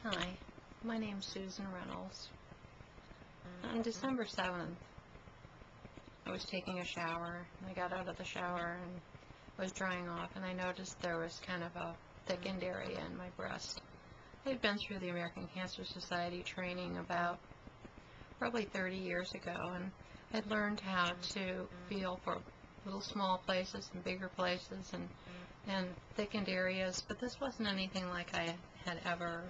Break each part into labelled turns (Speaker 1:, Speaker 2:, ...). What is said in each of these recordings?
Speaker 1: Hi, my name's Susan Reynolds. On December 7th, I was taking a shower. I got out of the shower and was drying off, and I noticed there was kind of a thickened area in my breast. I had been through the American Cancer Society training about probably 30 years ago, and had learned how to feel for little small places and bigger places and thickened areas, but this wasn't anything like I had ever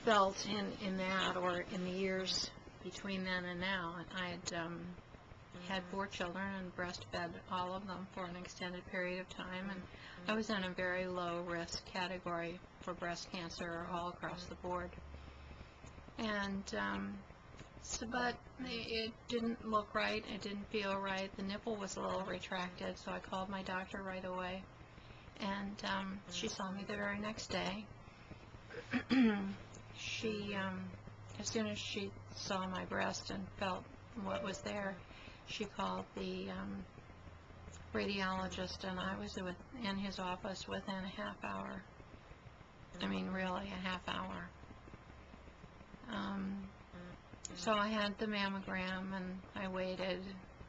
Speaker 1: felt in that or in the years between then and now. I had 4 children and breastfed all of them for an extended period of time, and I was in a very low risk category for breast cancer all across the board. And but it didn't look right, it didn't feel right. The nipple was a little retracted, so I called my doctor right away, and she saw me the very next day. She, as soon as she saw my breast and felt what was there, she called the radiologist, and I was in his office within a half hour. I mean, really, a half hour. So I had the mammogram, and I waited,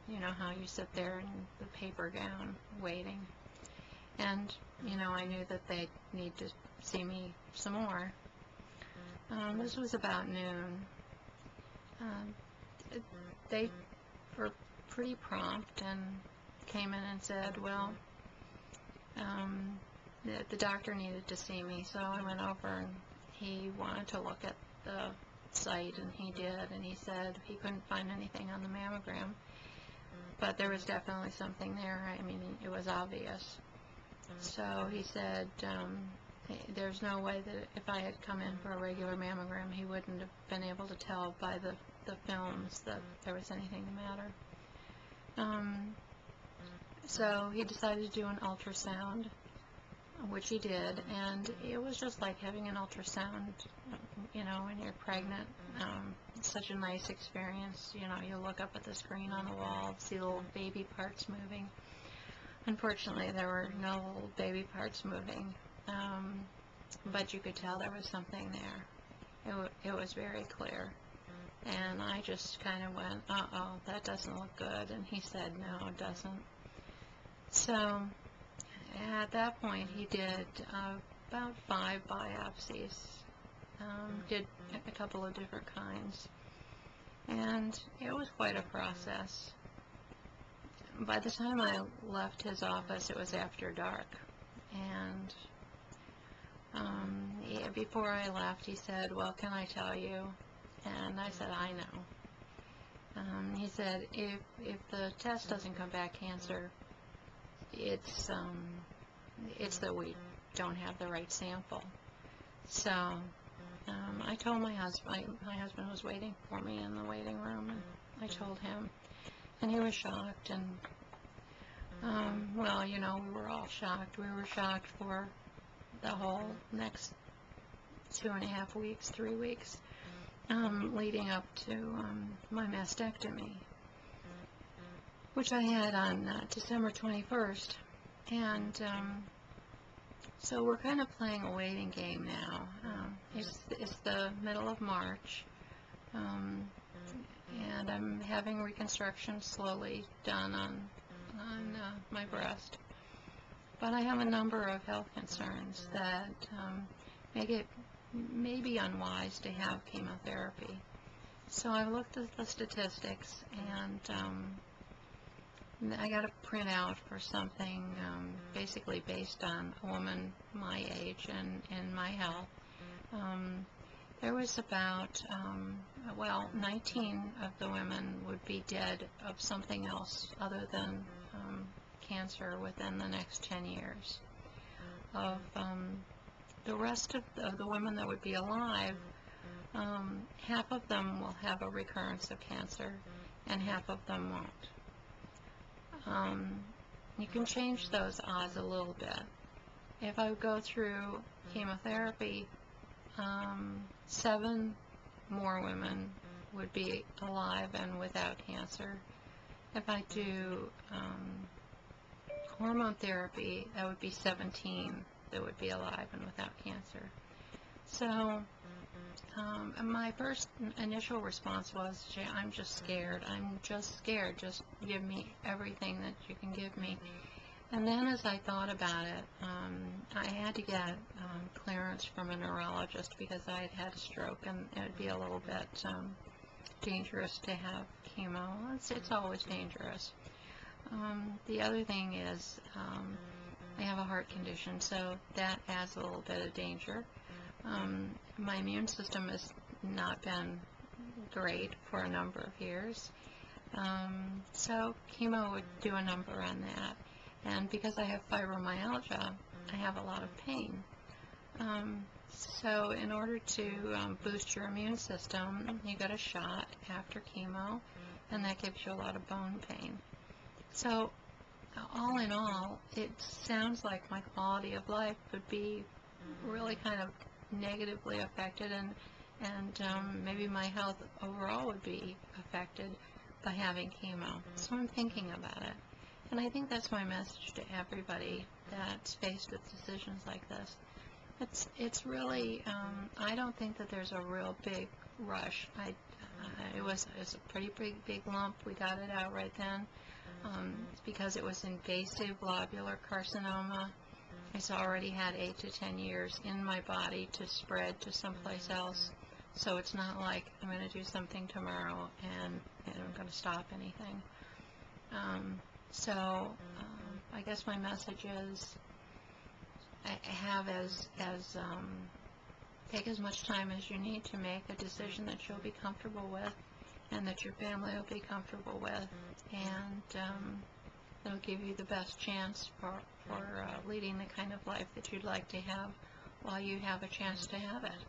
Speaker 1: you know how you sit there in the paper gown waiting. And, you know, I knew that they'd need to see me some more. This was about noon. They were pretty prompt and came in and said, well, the doctor needed to see me, so I went over and he wanted to look at the site, and he did, and he said he couldn't find anything on the mammogram, but there was definitely something there. I mean, it was obvious. So he said there's no way that if I had come in for a regular mammogram, he wouldn't have been able to tell by the films that there was anything the matter. So he decided to do an ultrasound, which he did, and it was just like having an ultrasound, you know, when you're pregnant. It's such a nice experience. You know, you look up at the screen on the wall, see little baby parts moving. Unfortunately, there were no little baby parts moving, but you could tell there was something there. It was very clear, and I just kind of went, uh-oh, that doesn't look good, and he said, no, it doesn't. So at that point, he did about 5 biopsies, did a couple of different kinds, and it was quite a process. By the time I left his office, it was after dark, and before I left, he said, well, can I tell you? And I said, I know. He said, if the test doesn't come back cancer, it's that we don't have the right sample. So I told my husband, my husband was waiting for me in the waiting room, and I told him, and he was shocked, and well, you know, we were all shocked. We were shocked for the whole next 2.5 weeks, 3 weeks, leading up to my mastectomy, which I had on December 21st. And so we're kind of playing a waiting game now. It's the middle of March, and I'm having reconstruction slowly done on my breast. But I have a number of health concerns that make it maybe unwise to have chemotherapy. So I looked at the statistics, and I got a printout for something basically based on a woman my age and my health. There was about, well, 19 of the women would be dead of something else other than cancer within the next 10 years. Of the rest of the women that would be alive, half of them will have a recurrence of cancer, and half of them won't. You can change those odds a little bit. If I go through chemotherapy, 7 more women would be alive and without cancer. If I do hormone therapy, that would be 17 that would be alive and without cancer. So and my first initial response was, "Gee, I'm just scared. I'm just scared. Just give me everything that you can give me." And then as I thought about it, I had to get clearance from a neurologist because I had had a stroke, and it would be a little bit dangerous to have chemo. It's always dangerous. The other thing is I have a heart condition, so that adds a little bit of danger. My immune system has not been great for a number of years, so chemo would do a number on that. And because I have fibromyalgia, I have a lot of pain. So in order to boost your immune system, you get a shot after chemo, and that gives you a lot of bone pain. So all in all, it sounds like my quality of life would be really kind of negatively affected, and maybe my health overall would be affected by having chemo. So I'm thinking about it. And I think that's my message to everybody that's faced with decisions like this. It's really, I don't think that there's a real big rush. It was a pretty big lump. We got it out right then. Because it was invasive lobular carcinoma. It's already had 8 to 10 years in my body to spread to someplace else. So it's not like I'm going to do something tomorrow and I'm going to stop anything. I guess my message is take as much time as you need to make a decision that you'll be comfortable with and that your family will be comfortable with, and it'll give you the best chance for leading the kind of life that you'd like to have while you have a chance to have it.